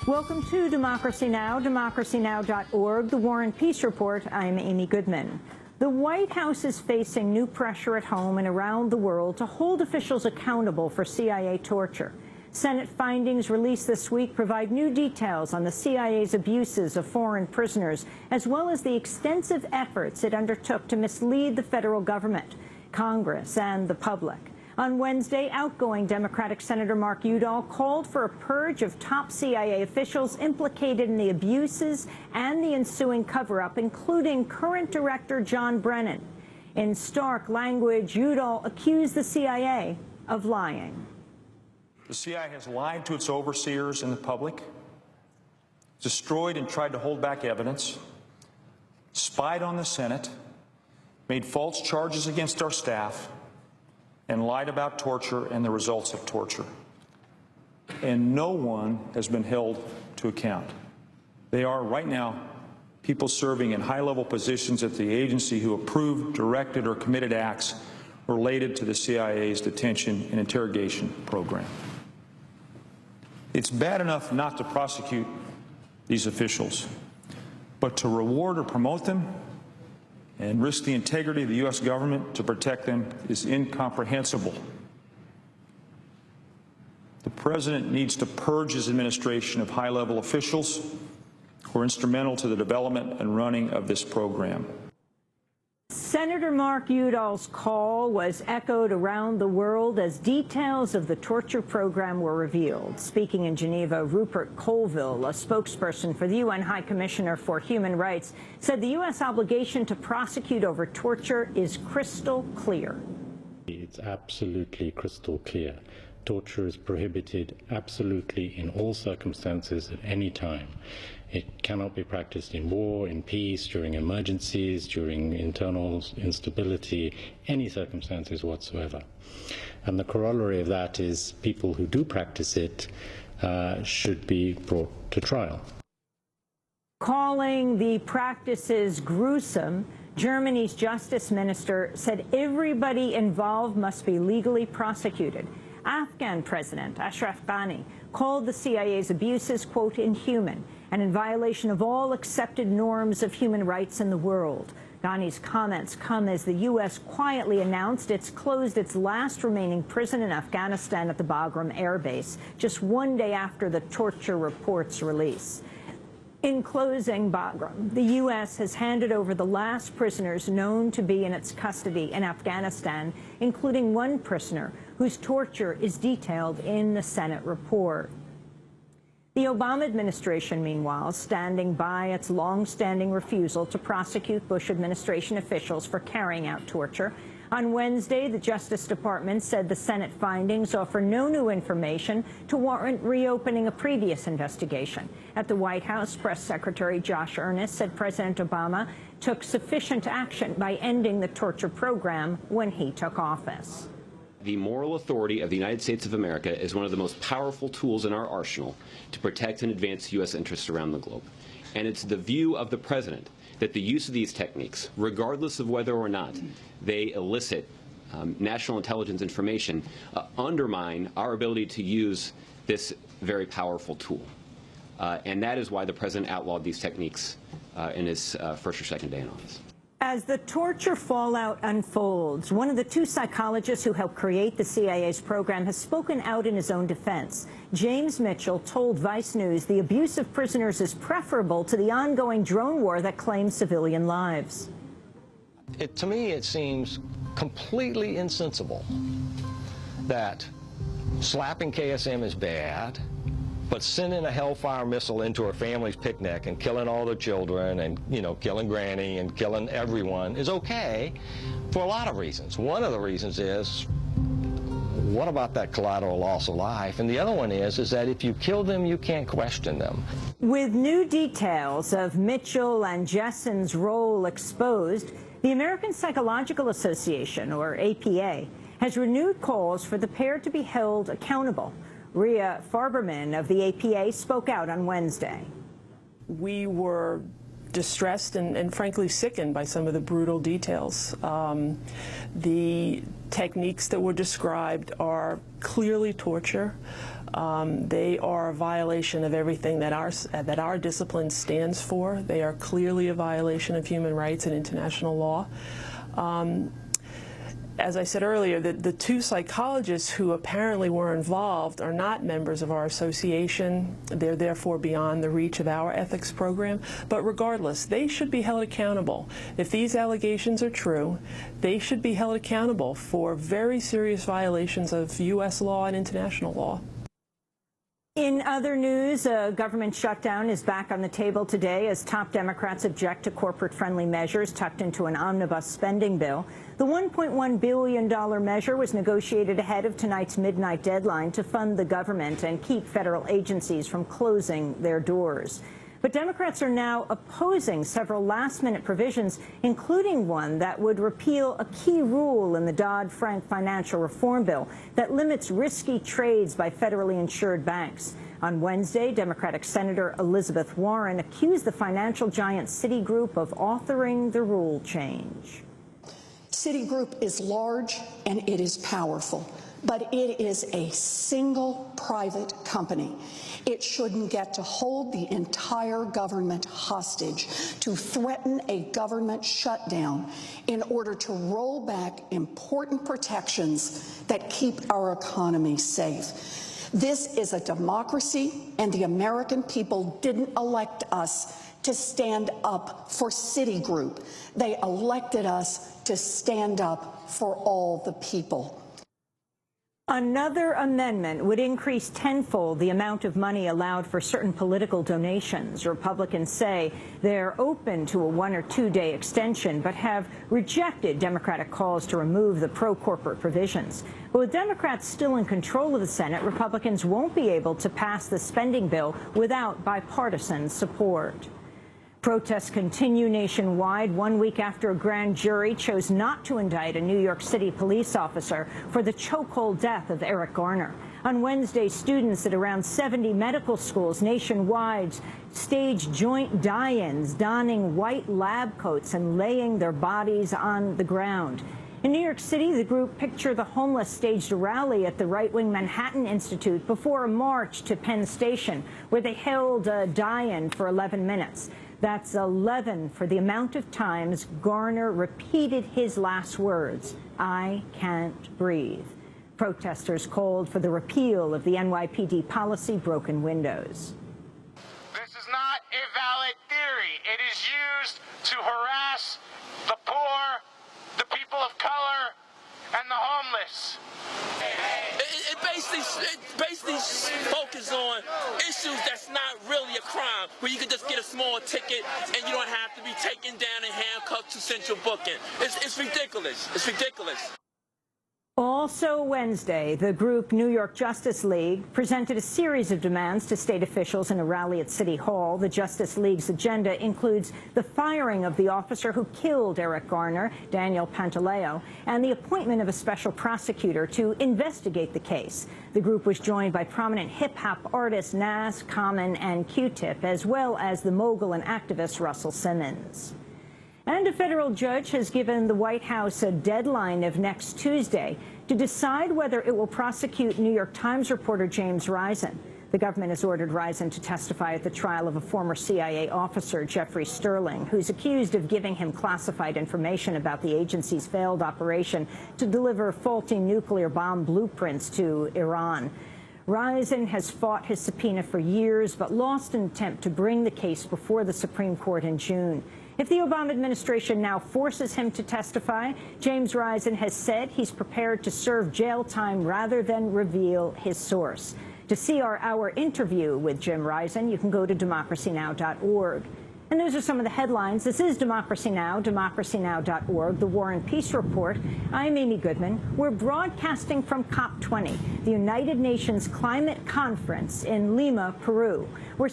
Welcome to Democracy Now!, democracynow.org, The War and Peace Report. I'm Amy Goodman. The White House is facing new pressure at home and around the world to hold officials accountable for CIA torture. Senate findings released this week provide new details on the CIA's abuses of foreign prisoners, as well as the extensive efforts it undertook to mislead the federal government, Congress, and the public. On Wednesday, outgoing Democratic Senator Mark Udall called for a purge of top CIA officials implicated in the abuses and the ensuing cover-up, including current Director John Brennan. In stark language, Udall accused the CIA of lying. The CIA has lied to its overseers and the public, destroyed and tried to hold back evidence, spied on the Senate, made false charges against our staff, and lied about torture and the results of torture. And no one has been held to account. They are, right now, people serving in high-level positions at the agency who approved, directed, or committed acts related to the CIA's detention and interrogation program. It's bad enough not to prosecute these officials, but to reward or promote them and risk the integrity of the U.S. government to protect them is incomprehensible. The President needs to purge his administration of high-level officials who are instrumental to the development and running of this program. Senator Mark Udall's call was echoed around the world as details of the torture program were revealed. Speaking in Geneva, Rupert Colville, a spokesperson for the UN High Commissioner for Human Rights, said the U.S. obligation to prosecute over torture is crystal clear. It's absolutely crystal clear. Torture is prohibited absolutely in all circumstances at any time. It cannot be practiced in war, in peace, during emergencies, during internal instability, any circumstances whatsoever. And the corollary of that is people who do practice it should be brought to trial. Calling the practices gruesome, Germany's justice minister said everybody involved must be legally prosecuted. Afghan President Ashraf Ghani called the CIA's abuses, quote, inhuman and in violation of all accepted norms of human rights in the world. Ghani's comments come as the U.S. quietly announced it's closed its last remaining prison in Afghanistan at the Bagram air base, just one day after the torture report's release. In closing Bagram, the U.S. has handed over the last prisoners known to be in its custody in Afghanistan, including one prisoner whose torture is detailed in the Senate report. The Obama administration, meanwhile, standing by its long-standing refusal to prosecute Bush administration officials for carrying out torture. On Wednesday, the Justice Department said the Senate findings offer no new information to warrant reopening a previous investigation. At the White House, Press Secretary Josh Earnest said President Obama took sufficient action by ending the torture program when he took office. The moral authority of the United States of America is one of the most powerful tools in our arsenal to protect and advance U.S. interests around the globe. And it's the view of the President that the use of these techniques, regardless of whether or not they elicit national intelligence information, undermine our ability to use this very powerful tool. And that is why the President outlawed these techniques in his first or second day in office. As the torture fallout unfolds, one of the two psychologists who helped create the CIA's program has spoken out in his own defense. James Mitchell told Vice News the abuse of prisoners is preferable to the ongoing drone war that claims civilian lives. To me, it seems completely insensible that slapping KSM is bad, but sending a Hellfire missile into a family's picnic and killing all the children and, killing Granny and killing everyone is okay for a lot of reasons. One of the reasons is, what about that collateral loss of life? And the other one is that if you kill them, you can't question them. With new details of Mitchell and Jessen's role exposed, the American Psychological Association, or APA, has renewed calls for the pair to be held accountable. Rhea Farberman of the APA spoke out on Wednesday. We were distressed and frankly sickened by some of the brutal details. The techniques that were described are clearly torture. They are a violation of everything that our discipline stands for. They are clearly a violation of human rights and international law. As I said earlier, the two psychologists who apparently were involved are not members of our association. They're therefore beyond the reach of our ethics program. But regardless, they should be held accountable. If these allegations are true, they should be held accountable for very serious violations of U.S. law and international law. In other news, a government shutdown is back on the table today as top Democrats object to corporate-friendly measures tucked into an omnibus spending bill. The $1.1 billion measure was negotiated ahead of tonight's midnight deadline to fund the government and keep federal agencies from closing their doors. But Democrats are now opposing several last-minute provisions, including one that would repeal a key rule in the Dodd-Frank financial reform bill that limits risky trades by federally insured banks. On Wednesday, Democratic Senator Elizabeth Warren accused the financial giant Citigroup of authoring the rule change. Citigroup is large and it is powerful, but it is a single private company. It shouldn't get to hold the entire government hostage, to threaten a government shutdown in order to roll back important protections that keep our economy safe. This is a democracy, and the American people didn't elect us to stand up for Citigroup. They elected us to stand up for all the people. Another amendment would increase tenfold the amount of money allowed for certain political donations. Republicans say they're open to a 1- or 2-day extension, but have rejected Democratic calls to remove the pro-corporate provisions. But with Democrats still in control of the Senate, Republicans won't be able to pass the spending bill without bipartisan support. Protests continue nationwide 1 week after a grand jury chose not to indict a New York City police officer for the chokehold death of Eric Garner. On Wednesday, students at around 70 medical schools nationwide staged joint die-ins, donning white lab coats and laying their bodies on the ground. In New York City, the group Picture the Homeless staged a rally at the right-wing Manhattan Institute before a march to Penn Station, where they held a die-in for 11 minutes. That's 11 for the amount of times Garner repeated his last words, "I can't breathe." Protesters called for the repeal of the NYPD policy broken windows. This is not a valid theory. It is used to harass the poor, the people of color, and the homeless. It basically focuses on issues that's not really a crime, where you can just get a small ticket and you don't have to be taken down and handcuffed to central booking. It's ridiculous. It's ridiculous. Also Wednesday, the group New York Justice League presented a series of demands to state officials in a rally at City Hall. The Justice League's agenda includes the firing of the officer who killed Eric Garner, Daniel Pantaleo, and the appointment of a special prosecutor to investigate the case. The group was joined by prominent hip-hop artists Nas, Common, and Q-Tip, as well as the mogul and activist Russell Simmons. And a federal judge has given the White House a deadline of next Tuesday to decide whether it will prosecute New York Times reporter James Risen. The government has ordered Risen to testify at the trial of a former CIA officer, Jeffrey Sterling, who's accused of giving him classified information about the agency's failed operation to deliver faulty nuclear bomb blueprints to Iran. Risen has fought his subpoena for years, but lost an attempt to bring the case before the Supreme Court in June. If the Obama administration now forces him to testify, James Risen has said he's prepared to serve jail time rather than reveal his source. To see our interview with Jim Risen, you can go to democracynow.org. And those are some of the headlines. This is Democracy Now!, democracynow.org, the War and Peace Report. I'm Amy Goodman. We're broadcasting from COP20, the United Nations Climate Conference in Lima, Peru. We're